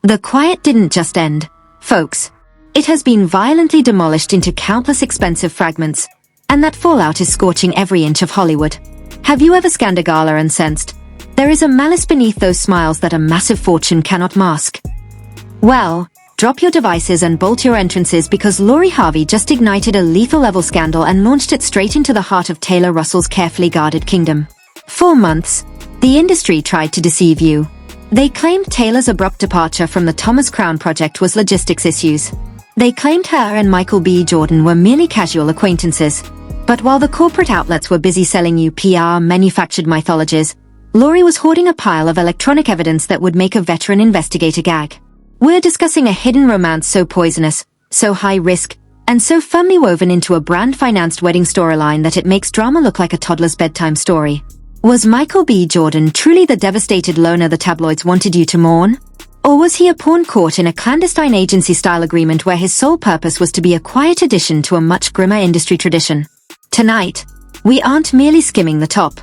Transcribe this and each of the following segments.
The quiet didn't just end, folks. It has been violently demolished into countless expensive fragments, and that fallout is scorching every inch of Hollywood. Have you ever scanned a gala and sensed there is a malice beneath those smiles that a massive fortune cannot mask? Well, drop your devices and bolt your entrances because Lori Harvey just ignited a lethal level scandal and launched it straight into the heart of Taylor Russell's carefully guarded kingdom. For months, the industry tried to deceive you. They claimed Taylor's abrupt departure from the Thomas Crown project was logistics issues. They claimed her and Michael B. Jordan were merely casual acquaintances. But while the corporate outlets were busy selling you PR manufactured mythologies, Lori was hoarding a pile of electronic evidence that would make a veteran investigator gag. We're discussing a hidden romance so poisonous, so high risk, and so firmly woven into a brand-financed wedding storyline that it makes drama look like a toddler's bedtime story. Was Michael B. Jordan truly the devastated loner the tabloids wanted you to mourn? Or was he a pawn caught in a clandestine agency-style agreement where his sole purpose was to be a quiet addition to a much grimmer industry tradition? Tonight, we aren't merely skimming the top.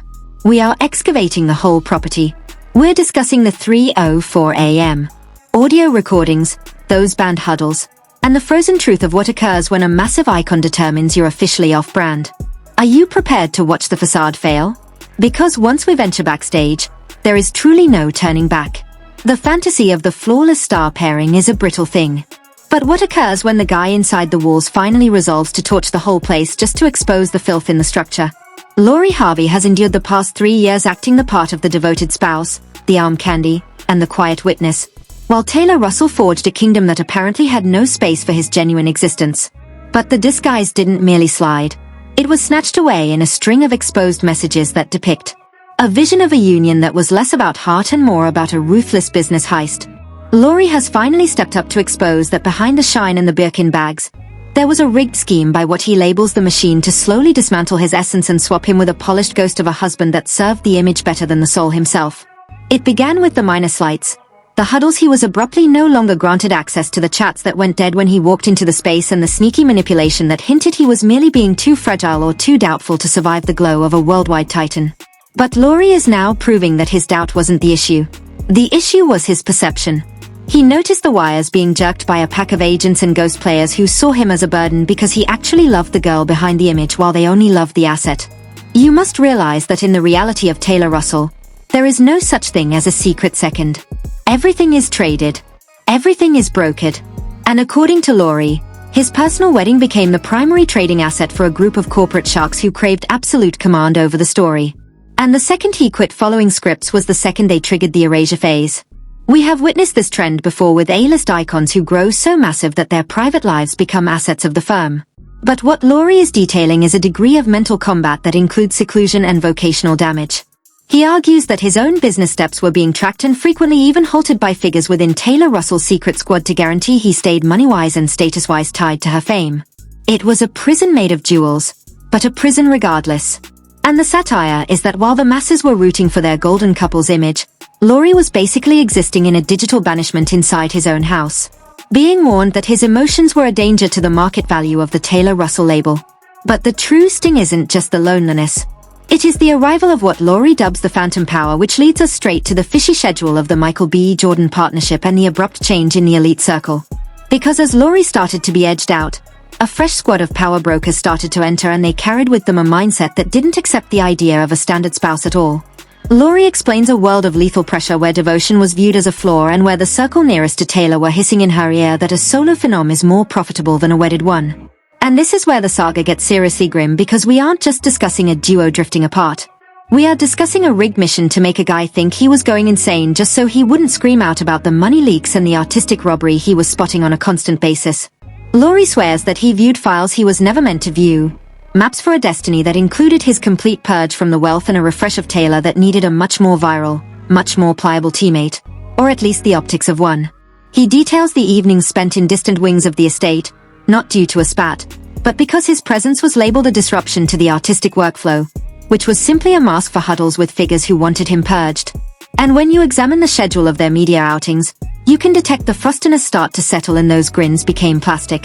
We are excavating the whole property. We're discussing the 3:04 a.m. audio recordings, those banned huddles, and the frozen truth of what occurs when a massive icon determines you're officially off-brand. Are you prepared to watch the facade fail? Because once we venture backstage, there is truly no turning back. The fantasy of the flawless star pairing is a brittle thing. But what occurs when the guy inside the walls finally resolves to torch the whole place just to expose the filth in the structure? Lori Harvey has endured the past 3 years acting the part of the devoted spouse, the arm candy, and the quiet witness, while Taylor Russell forged a kingdom that apparently had no space for his genuine existence. But the disguise didn't merely slide. It was snatched away in a string of exposed messages that depict a vision of a union that was less about heart and more about a ruthless business heist. Lori has finally stepped up to expose that behind the shine and the Birkin bags, there was a rigged scheme by what he labels the machine to slowly dismantle his essence and swap him with a polished ghost of a husband that served the image better than the soul himself. It began with the minor slights, the huddles he was abruptly no longer granted access to, the chats that went dead when he walked into the space, and the sneaky manipulation that hinted he was merely being too fragile or too doubtful to survive the glow of a worldwide titan. But Lori is now proving that his doubt wasn't the issue. The issue was his perception. He noticed the wires being jerked by a pack of agents and ghost players who saw him as a burden because he actually loved the girl behind the image while they only loved the asset. You must realize that in the reality of Taylor Russell, there is no such thing as a secret second. Everything is traded. Everything is brokered. And according to Lori, his personal wedding became the primary trading asset for a group of corporate sharks who craved absolute command over the story. And the second he quit following scripts was the second they triggered the erasure phase. We have witnessed this trend before with A-list icons who grow so massive that their private lives become assets of the firm. But what Lori is detailing is a degree of mental combat that includes seclusion and vocational damage. He argues that his own business steps were being tracked and frequently even halted by figures within Taylor Russell's secret squad to guarantee he stayed money-wise and status-wise tied to her fame. It was a prison made of jewels, but a prison regardless. And the satire is that while the masses were rooting for their golden couple's image, Lori was basically existing in a digital banishment inside his own house, being warned that his emotions were a danger to the market value of the Taylor Russell label. But the true sting isn't just the loneliness. It is the arrival of what Lori dubs the phantom power, which leads us straight to the fishy schedule of the Michael B. Jordan partnership and the abrupt change in the elite circle. Because as Lori started to be edged out, a fresh squad of power brokers started to enter, and they carried with them a mindset that didn't accept the idea of a standard spouse at all. Lori explains a world of lethal pressure where devotion was viewed as a flaw and where the circle nearest to Taylor were hissing in her ear that a solo phenom is more profitable than a wedded one. And this is where the saga gets seriously grim, because we aren't just discussing a duo drifting apart. We are discussing a rigged mission to make a guy think he was going insane just so he wouldn't scream out about the money leaks and the artistic robbery he was spotting on a constant basis. Lori swears that he viewed files he was never meant to view, maps for a destiny that included his complete purge from the wealth and a refresh of Taylor that needed a much more viral, much more pliable teammate, or at least the optics of one. He details the evenings spent in distant wings of the estate, not due to a spat, but because his presence was labeled a disruption to the artistic workflow, which was simply a mask for huddles with figures who wanted him purged. And when you examine the schedule of their media outings, you can detect the frostiness start to settle, and those grins became plastic.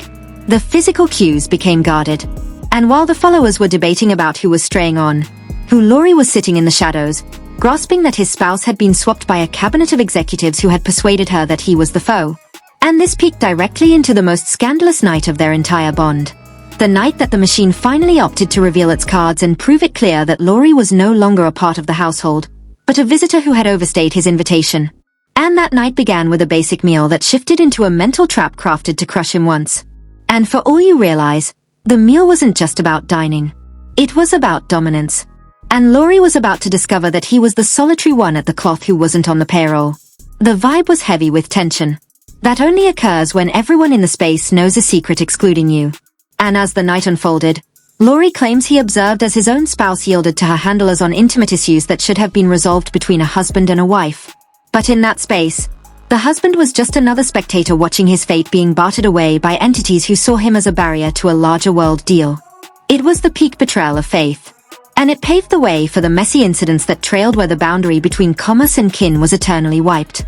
The physical cues became guarded. And while the followers were debating about who was straying on, who Lori was sitting in the shadows, grasping that his spouse had been swapped by a cabinet of executives who had persuaded her that he was the foe. And this peaked directly into the most scandalous night of their entire bond. The night that the machine finally opted to reveal its cards and prove it clear that Laurie was no longer a part of the household, but a visitor who had overstayed his invitation. And that night began with a basic meal that shifted into a mental trap crafted to crush him once. And for all you realize, the meal wasn't just about dining. It was about dominance. And Laurie was about to discover that he was the solitary one at the cloth who wasn't on the payroll. The vibe was heavy with tension. That only occurs when everyone in the space knows a secret excluding you. And as the night unfolded, Laurie claims he observed as his own spouse yielded to her handlers on intimate issues that should have been resolved between a husband and a wife. But in that space, the husband was just another spectator watching his fate being bartered away by entities who saw him as a barrier to a larger world deal. It was the peak betrayal of faith. And it paved the way for the messy incidents that trailed where the boundary between commerce and kin was eternally wiped.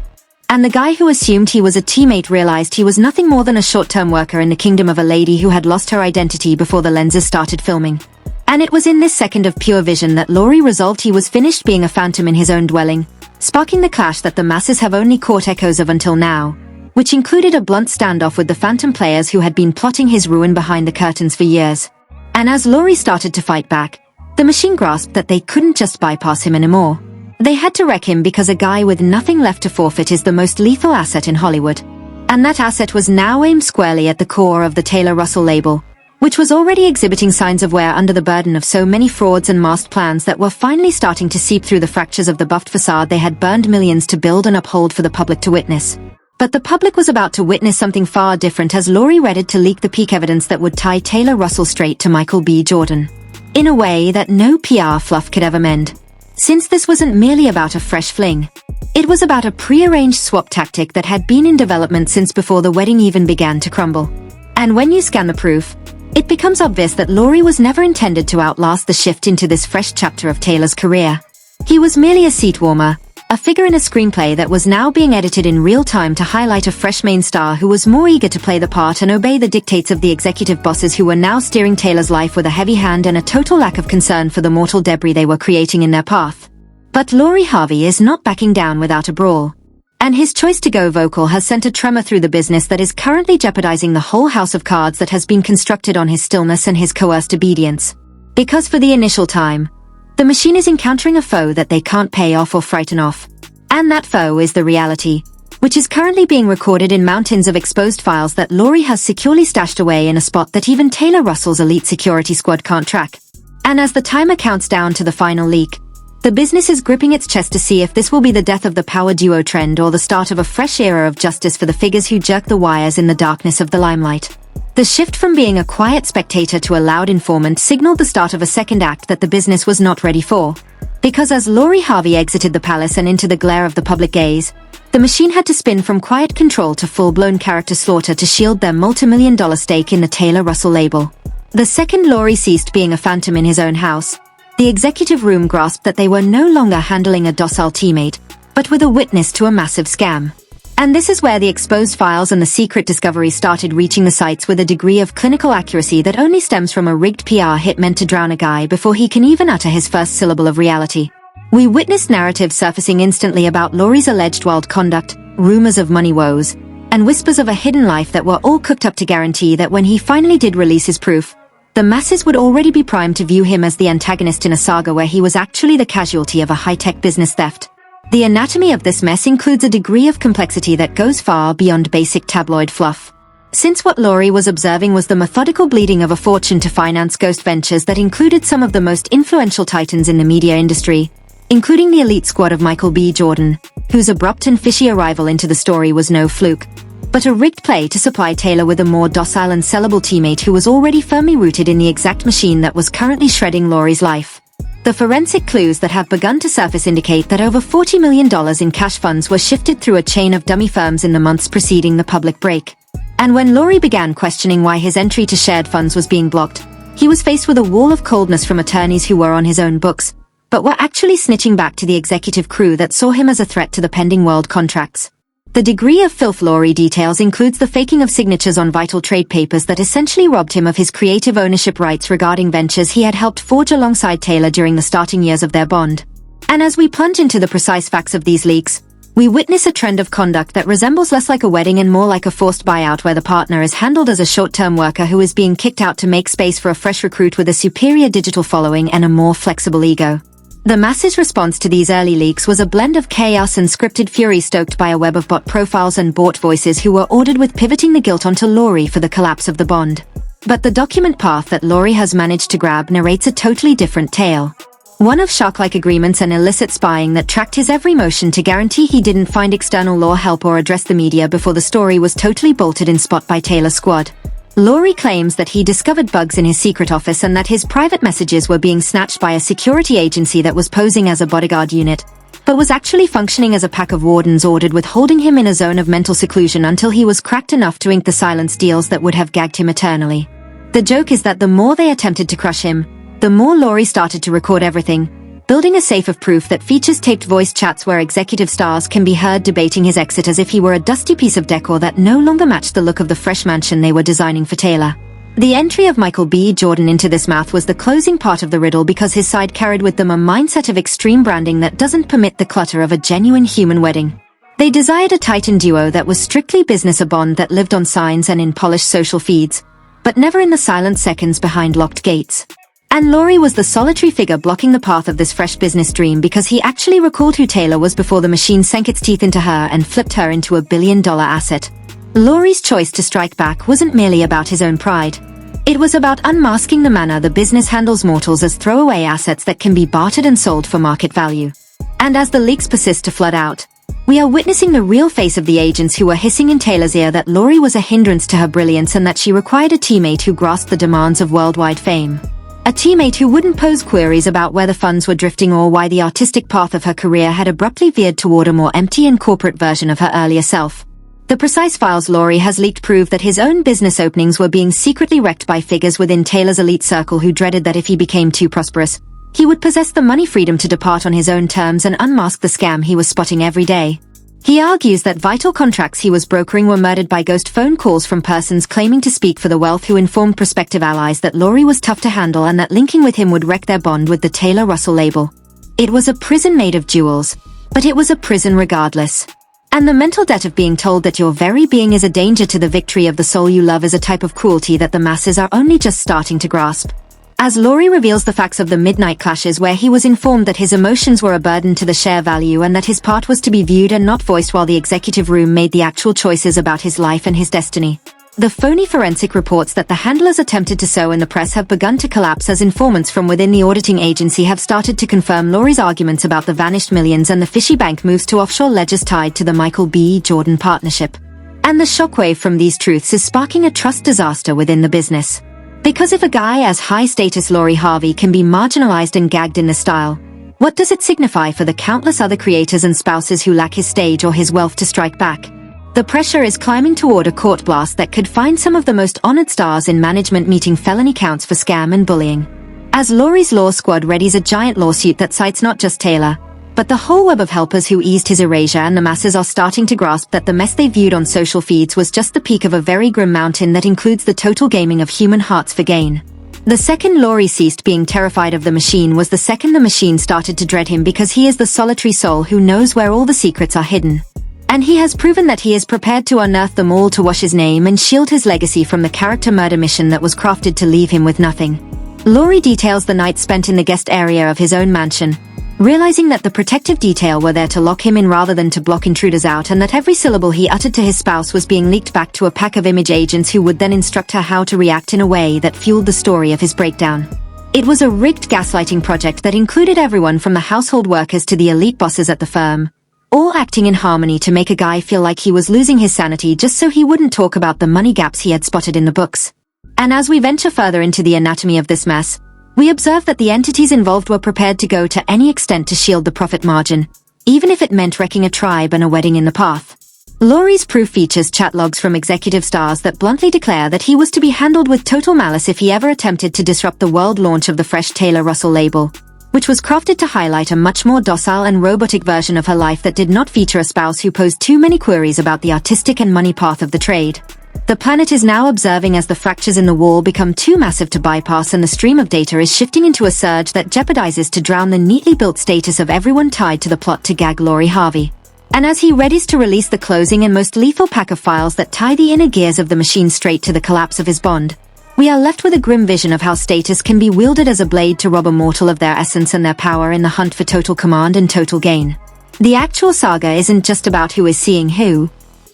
And the guy who assumed he was a teammate realized he was nothing more than a short-term worker in the kingdom of a lady who had lost her identity before the lenses started filming. And it was in this second of pure vision that Laurie resolved he was finished being a phantom in his own dwelling, sparking the clash that the masses have only caught echoes of until now, which included a blunt standoff with the phantom players who had been plotting his ruin behind the curtains for years. And as Laurie started to fight back, the machine grasped that they couldn't just bypass him anymore. They had to wreck him because a guy with nothing left to forfeit is the most lethal asset in Hollywood. And that asset was now aimed squarely at the core of the Taylor Russell label, which was already exhibiting signs of wear under the burden of so many frauds and masked plans that were finally starting to seep through the fractures of the buffed facade they had burned millions to build and uphold for the public to witness. But the public was about to witness something far different as Laurie readied to leak the peak evidence that would tie Taylor Russell straight to Michael B. Jordan. In a way that no PR fluff could ever mend. Since this wasn't merely about a fresh fling. It was about a pre-arranged swap tactic that had been in development since before the wedding even began to crumble. And when you scan the proof, it becomes obvious that Laurie was never intended to outlast the shift into this fresh chapter of Taylor's career. He was merely a seat warmer, a figure in a screenplay that was now being edited in real time to highlight a fresh main star who was more eager to play the part and obey the dictates of the executive bosses who were now steering Taylor's life with a heavy hand and a total lack of concern for the mortal debris they were creating in their path. But Harvey is not backing down without a brawl. And his choice to go vocal has sent a tremor through the business that is currently jeopardizing the whole house of cards that has been constructed on his stillness and his coerced obedience. Because for the initial time, the machine is encountering a foe that they can't pay off or frighten off. And that foe is the reality, which is currently being recorded in mountains of exposed files that Laurie has securely stashed away in a spot that even Taylor Russell's elite security squad can't track. And as the timer counts down to the final leak, the business is gripping its chest to see if this will be the death of the power duo trend or the start of a fresh era of justice for the figures who jerk the wires in the darkness of the limelight. The shift from being a quiet spectator to a loud informant signaled the start of a second act that the business was not ready for. Because as Harvey exited the palace and into the glare of the public gaze, the machine had to spin from quiet control to full-blown character slaughter to shield their multi-million-dollar stake in the Taylor Russell label. The second Laurie ceased being a phantom in his own house, the executive room grasped that they were no longer handling a docile teammate, but with a witness to a massive scam. And this is where the exposed files and the secret discoveries started reaching the sites with a degree of clinical accuracy that only stems from a rigged PR hit meant to drown a guy before he can even utter his first syllable of reality. We witnessed narratives surfacing instantly about Laurie's alleged wild conduct, rumors of money woes, and whispers of a hidden life that were all cooked up to guarantee that when he finally did release his proof, the masses would already be primed to view him as the antagonist in a saga where he was actually the casualty of a high-tech business theft. The anatomy of this mess includes a degree of complexity that goes far beyond basic tabloid fluff. Since what Laurie was observing was the methodical bleeding of a fortune to finance ghost ventures that included some of the most influential titans in the media industry, including the elite squad of Michael B. Jordan, whose abrupt and fishy arrival into the story was no fluke, but a rigged play to supply Taylor with a more docile and sellable teammate who was already firmly rooted in the exact machine that was currently shredding Laurie's life. The forensic clues that have begun to surface indicate that over $40 million in cash funds were shifted through a chain of dummy firms in the months preceding the public break. And when Laurie began questioning why his entry to shared funds was being blocked, he was faced with a wall of coldness from attorneys who were on his own books, but were actually snitching back to the executive crew that saw him as a threat to the pending world contracts. The degree of filth Laurie details includes the faking of signatures on vital trade papers that essentially robbed him of his creative ownership rights regarding ventures he had helped forge alongside Taylor during the starting years of their bond. And as we plunge into the precise facts of these leaks, we witness a trend of conduct that resembles less like a wedding and more like a forced buyout where the partner is handled as a short-term worker who is being kicked out to make space for a fresh recruit with a superior digital following and a more flexible ego. The masses' response to these early leaks was a blend of chaos and scripted fury stoked by a web of bot profiles and bought voices who were ordered with pivoting the guilt onto Lori for the collapse of the bond. But the document path that Lori has managed to grab narrates a totally different tale. One of shark-like agreements and illicit spying that tracked his every motion to guarantee he didn't find external law help or address the media before the story was totally bolted in spot by Taylor's squad. Lori claims that he discovered bugs in his secret office and that his private messages were being snatched by a security agency that was posing as a bodyguard unit, but was actually functioning as a pack of wardens ordered with holding him in a zone of mental seclusion until he was cracked enough to ink the silence deals that would have gagged him eternally. The joke is that the more they attempted to crush him, the more Lori started to record everything, building a safe of proof that features taped voice chats where executive stars can be heard debating his exit as if he were a dusty piece of decor that no longer matched the look of the fresh mansion they were designing for Taylor. The entry of Michael B. Jordan into this math was the closing part of the riddle because his side carried with them a mindset of extreme branding that doesn't permit the clutter of a genuine human wedding. They desired a titan duo that was strictly business, a bond that lived on signs and in polished social feeds, but never in the silent seconds behind locked gates. And Lori was the solitary figure blocking the path of this fresh business dream because he actually recalled who Taylor was before the machine sank its teeth into her and flipped her into a billion-dollar asset. Lori's choice to strike back wasn't merely about his own pride. It was about unmasking the manner the business handles mortals as throwaway assets that can be bartered and sold for market value. And as the leaks persist to flood out, we are witnessing the real face of the agents who were hissing in Taylor's ear that Lori was a hindrance to her brilliance and that she required a teammate who grasped the demands of worldwide fame. A teammate who wouldn't pose queries about where the funds were drifting or why the artistic path of her career had abruptly veered toward a more empty and corporate version of her earlier self. The precise files Lori has leaked prove that his own business openings were being secretly wrecked by figures within Taylor's elite circle who dreaded that if he became too prosperous, he would possess the money freedom to depart on his own terms and unmask the scam he was spotting every day. He argues that vital contracts he was brokering were murdered by ghost phone calls from persons claiming to speak for the wealth who informed prospective allies that Lori was tough to handle and that linking with him would wreck their bond with the Taylor Russell label. It was a prison made of jewels, but it was a prison regardless. And the mental debt of being told that your very being is a danger to the victory of the soul you love is a type of cruelty that the masses are only just starting to grasp. As Lori reveals the facts of the midnight clashes where he was informed that his emotions were a burden to the share value and that his part was to be viewed and not voiced while the executive room made the actual choices about his life and his destiny. The phony forensic reports that the handlers attempted to sow in the press have begun to collapse as informants from within the auditing agency have started to confirm Lori's arguments about the vanished millions and the fishy bank moves to offshore ledgers tied to the Michael B. Jordan partnership. And the shockwave from these truths is sparking a trust disaster within the business. Because if a guy as high-status Lori Harvey can be marginalized and gagged in this style, what does it signify for the countless other creators and spouses who lack his stage or his wealth to strike back? The pressure is climbing toward a court blast that could find some of the most honored stars in management meeting felony counts for scam and bullying. As Lori's law squad readies a giant lawsuit that cites not just Taylor, but the whole web of helpers who eased his erasure, and the masses are starting to grasp that the mess they viewed on social feeds was just the peak of a very grim mountain that includes the total gaming of human hearts for gain. The second Lori ceased being terrified of the machine was the second the machine started to dread him because he is the solitary soul who knows where all the secrets are hidden. And he has proven that he is prepared to unearth them all to wash his name and shield his legacy from the character murder mission that was crafted to leave him with nothing. Lori details the night spent in the guest area of his own mansion, realizing that the protective detail were there to lock him in rather than to block intruders out, and that every syllable he uttered to his spouse was being leaked back to a pack of image agents who would then instruct her how to react in a way that fueled the story of his breakdown. It was a rigged gaslighting project that included everyone from the household workers to the elite bosses at the firm, all acting in harmony to make a guy feel like he was losing his sanity just so he wouldn't talk about the money gaps he had spotted in the books. And as we venture further into the anatomy of this mess, we observe that the entities involved were prepared to go to any extent to shield the profit margin, even if it meant wrecking a tribe and a wedding in the path. Lori's proof features chat logs from executive stars that bluntly declare that he was to be handled with total malice if he ever attempted to disrupt the world launch of the fresh Taylor Russell label, which was crafted to highlight a much more docile and robotic version of her life that did not feature a spouse who posed too many queries about the artistic and money path of the trade. The planet is now observing as the fractures in the wall become too massive to bypass, and the stream of data is shifting into a surge that jeopardizes to drown the neatly built status of everyone tied to the plot to gag Laurie Harvey. And as he readies to release the closing and most lethal pack of files that tie the inner gears of the machine straight to the collapse of his bond, we are left with a grim vision of how status can be wielded as a blade to rob a mortal of their essence and their power in the hunt for total command and total gain. The actual saga isn't just about who is seeing who,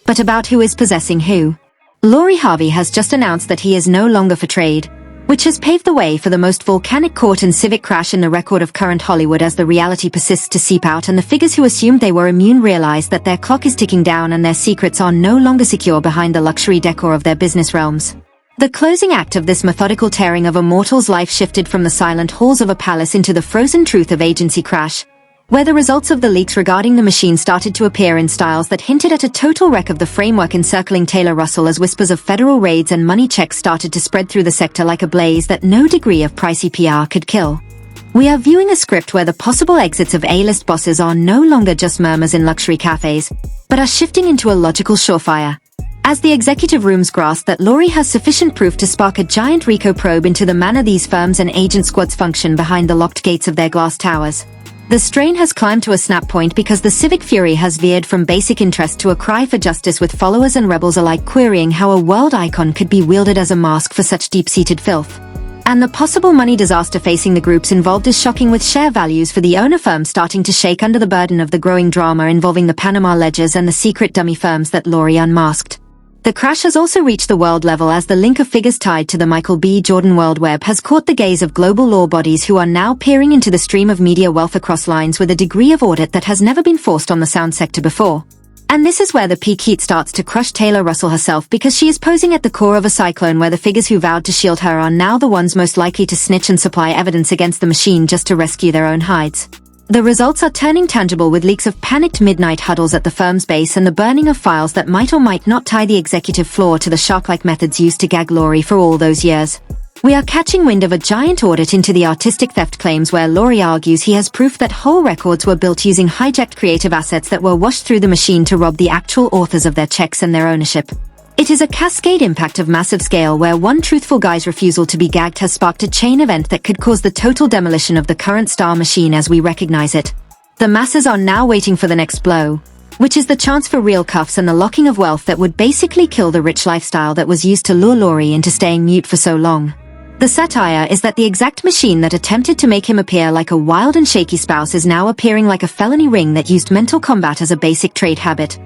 but about who is possessing who. Laurie Harvey has just announced that he is no longer for trade, which has paved the way for the most volcanic court and civic crash in the record of current Hollywood as the reality persists to seep out and the figures who assumed they were immune realize that their clock is ticking down and their secrets are no longer secure behind the luxury decor of their business realms. The closing act of this methodical tearing of a mortal's life shifted from the silent halls of a palace into the frozen truth of agency crash, where the results of the leaks regarding the machine started to appear in styles that hinted at a total wreck of the framework encircling Taylor Russell as whispers of federal raids and money checks started to spread through the sector like a blaze that no degree of pricey PR could kill. We are viewing a script where the possible exits of A-list bosses are no longer just murmurs in luxury cafes, but are shifting into a logical surefire. As the executive rooms grasp that Laurie has sufficient proof to spark a giant RICO probe into the manner these firms and agent squads function behind the locked gates of their glass towers. The strain has climbed to a snap point because the civic fury has veered from basic interest to a cry for justice, with followers and rebels alike querying how a world icon could be wielded as a mask for such deep-seated filth. And the possible money disaster facing the groups involved is shocking, with share values for the owner firm starting to shake under the burden of the growing drama involving the Panama ledgers and the secret dummy firms that Laurie unmasked. The crash has also reached the world level as the link of figures tied to the Michael B. Jordan world web has caught the gaze of global law bodies who are now peering into the stream of media wealth across lines with a degree of audit that has never been forced on the sound sector before. And this is where the peak heat starts to crush Taylor Russell herself, because she is posing at the core of a cyclone where the figures who vowed to shield her are now the ones most likely to snitch and supply evidence against the machine just to rescue their own hides. The results are turning tangible, with leaks of panicked midnight huddles at the firm's base and the burning of files that might or might not tie the executive floor to the shark-like methods used to gag Laurie for all those years. We are catching wind of a giant audit into the artistic theft claims, where Laurie argues he has proof that whole records were built using hijacked creative assets that were washed through the machine to rob the actual authors of their checks and their ownership. It is a cascade impact of massive scale, where one truthful guy's refusal to be gagged has sparked a chain event that could cause the total demolition of the current star machine as we recognize it. The masses are now waiting for the next blow, which is the chance for real cuffs and the locking of wealth that would basically kill the rich lifestyle that was used to lure Laurie into staying mute for so long. The satire is that the exact machine that attempted to make him appear like a wild and shaky spouse is now appearing like a felony ring that used mental combat as a basic trade habit.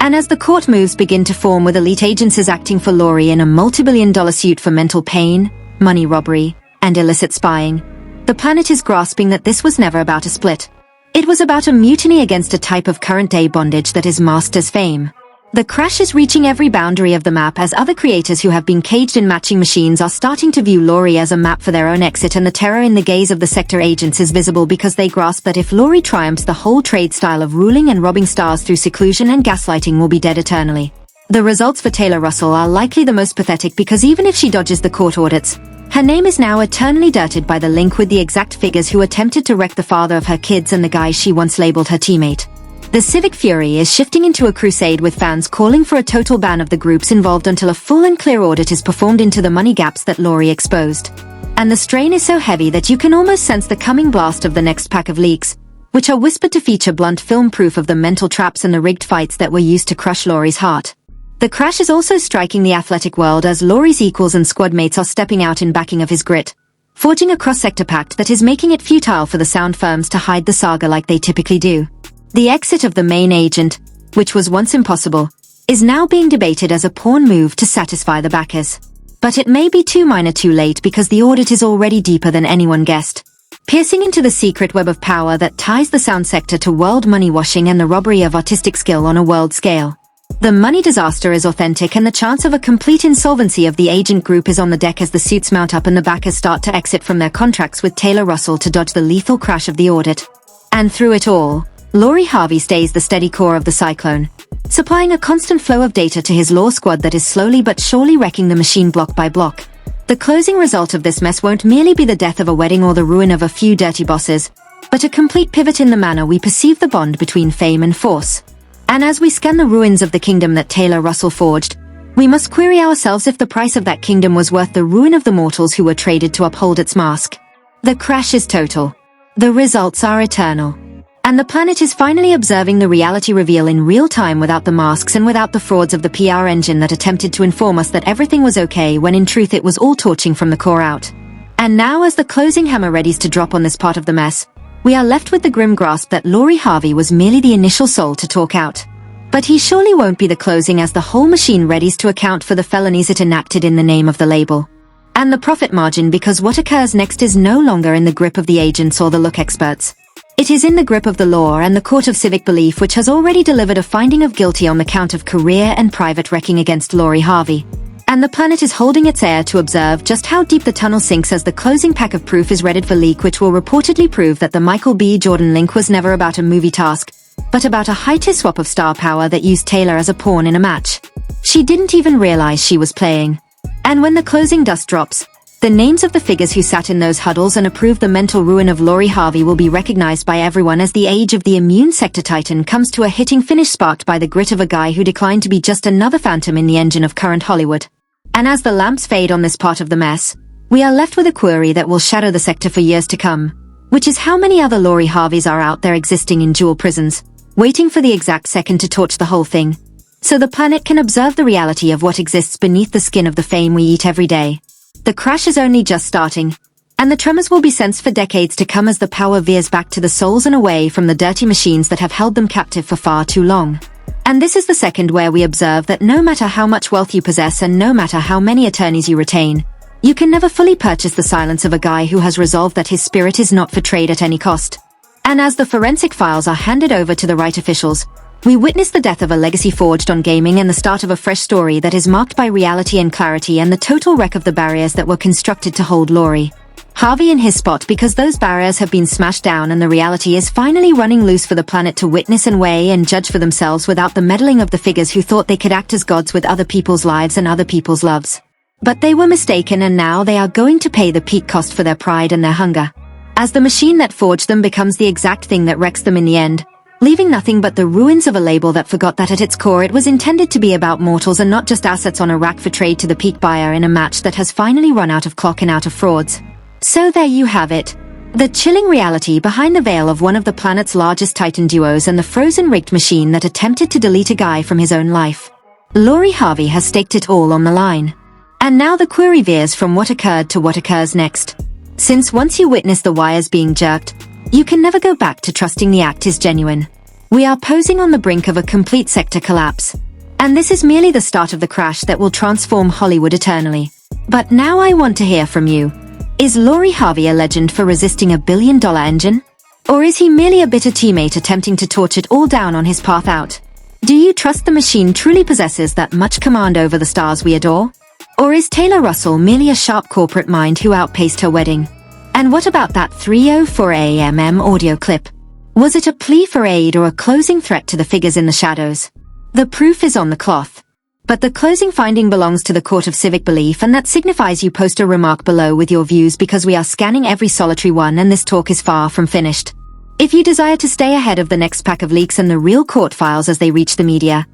And as the court moves begin to form, with elite agencies acting for Laurie in a multi-billion-dollar suit for mental pain, money robbery, and illicit spying, the planet is grasping that this was never about a split. It was about a mutiny against a type of current-day bondage that is masked as fame. The crash is reaching every boundary of the map as other creators who have been caged in matching machines are starting to view Laurie as a map for their own exit, and the terror in the gaze of the sector agents is visible because they grasp that if Laurie triumphs, the whole trade style of ruling and robbing stars through seclusion and gaslighting will be dead eternally. The results for Taylor Russell are likely the most pathetic, because even if she dodges the court audits, her name is now eternally dirted by the link with the exact figures who attempted to wreck the father of her kids and the guy she once labeled her teammate. The civic fury is shifting into a crusade, with fans calling for a total ban of the groups involved until a full and clear audit is performed into the money gaps that Laurie exposed. And the strain is so heavy that you can almost sense the coming blast of the next pack of leaks, which are whispered to feature blunt film proof of the mental traps and the rigged fights that were used to crush Laurie's heart. The crash is also striking the athletic world as Laurie's equals and squad mates are stepping out in backing of his grit, forging a cross-sector pact that is making it futile for the sound firms to hide the saga like they typically do. The exit of the main agent, which was once impossible, is now being debated as a pawn move to satisfy the backers. But it may be too minor too late, because the audit is already deeper than anyone guessed, piercing into the secret web of power that ties the sound sector to world money washing and the robbery of artistic skill on a world scale. The money disaster is authentic, and the chance of a complete insolvency of the agent group is on the deck as the suits mount up and the backers start to exit from their contracts with Taylor Russell to dodge the lethal crash of the audit. And through it all, Laurie Harvey stays the steady core of the cyclone, supplying a constant flow of data to his law squad that is slowly but surely wrecking the machine block by block. The closing result of this mess won't merely be the death of a wedding or the ruin of a few dirty bosses, but a complete pivot in the manner we perceive the bond between fame and force. And as we scan the ruins of the kingdom that Taylor Russell forged, We must query ourselves if the price of that kingdom was worth the ruin of the mortals who were traded to uphold its mask. The crash is total. The results are eternal. And the planet is finally observing the reality reveal in real time without the masks and without the frauds of the PR engine that attempted to inform us that everything was okay when in truth it was all torching from the core out. And now as the closing hammer readies to drop on this part of the mess, we are left with the grim grasp that Laurie Harvey was merely the initial soul to talk out. But he surely won't be the closing as the whole machine readies to account for the felonies it enacted in the name of the label. And the profit margin, because what occurs next is no longer in the grip of the agents or the look experts. It is in the grip of the law and the court of civic belief, which has already delivered a finding of guilty on the count of career and private wrecking against Laurie Harvey. And the planet is holding its air to observe just how deep the tunnel sinks as the closing pack of proof is readied for leak, which will reportedly prove that the Michael B. Jordan link was never about a movie task, but about a high-tier swap of star power that used Taylor as a pawn in a match. She didn't even realize she was playing. And when the closing dust drops, the names of the figures who sat in those huddles and approved the mental ruin of Laurie Harvey will be recognized by everyone as the age of the immune sector titan comes to a hitting finish, sparked by the grit of a guy who declined to be just another phantom in the engine of current Hollywood. And as the lamps fade on this part of the mess, we are left with a query that will shadow the sector for years to come, which is how many other Laurie Harveys are out there existing in dual prisons, waiting for the exact second to torch the whole thing, so the planet can observe the reality of what exists beneath the skin of the fame we eat every day. The crash is only just starting, and the tremors will be sensed for decades to come as the power veers back to the souls and away from the dirty machines that have held them captive for far too long. And this is the second where we observe that no matter how much wealth you possess and no matter how many attorneys you retain, you can never fully purchase the silence of a guy who has resolved that his spirit is not for trade at any cost. And as the forensic files are handed over to the right officials, we witness the death of a legacy forged on gaming and the start of a fresh story that is marked by reality and clarity and the total wreck of the barriers that were constructed to hold Laurie Harvey in his spot, because those barriers have been smashed down and the reality is finally running loose for the planet to witness and weigh and judge for themselves without the meddling of the figures who thought they could act as gods with other people's lives and other people's loves. But they were mistaken, and now they are going to pay the peak cost for their pride and their hunger, as the machine that forged them becomes the exact thing that wrecks them in the end, leaving nothing but the ruins of a label that forgot that at its core it was intended to be about mortals and not just assets on a rack for trade to the peak buyer in a match that has finally run out of clock and out of frauds. So there you have it. The chilling reality behind the veil of one of the planet's largest titan duos and the frozen rigged machine that attempted to delete a guy from his own life. Laurie Harvey has staked it all on the line. And now the query veers from what occurred to what occurs next. Since once you witness the wires being jerked, you can never go back to trusting the act is genuine. We are posing on the brink of a complete sector collapse. And this is merely the start of the crash that will transform Hollywood eternally. But now I want to hear from you. Is Laurie Harvey a legend for resisting $1 billion engine? Or is he merely a bitter teammate attempting to torch it all down on his path out? Do you trust the machine truly possesses that much command over the stars we adore? Or is Taylor Russell merely a sharp corporate mind who outpaced her wedding? And what about that 3:04 a.m. audio clip? Was it a plea for aid or a closing threat to the figures in the shadows? The proof is on the cloth. But the closing finding belongs to the court of civic belief, and that signifies you post a remark below with your views, because we are scanning every solitary one and this talk is far from finished. If you desire to stay ahead of the next pack of leaks and the real court files as they reach the media,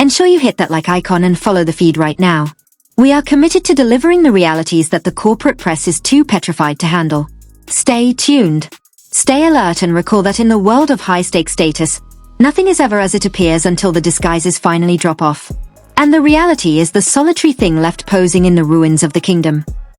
ensure you hit that like icon and follow the feed right now. We are committed to delivering the realities that the corporate press is too petrified to handle. Stay tuned. Stay alert and recall that in the world of high-stakes status, nothing is ever as it appears until the disguises finally drop off. And the reality is the solitary thing left posing in the ruins of the kingdom.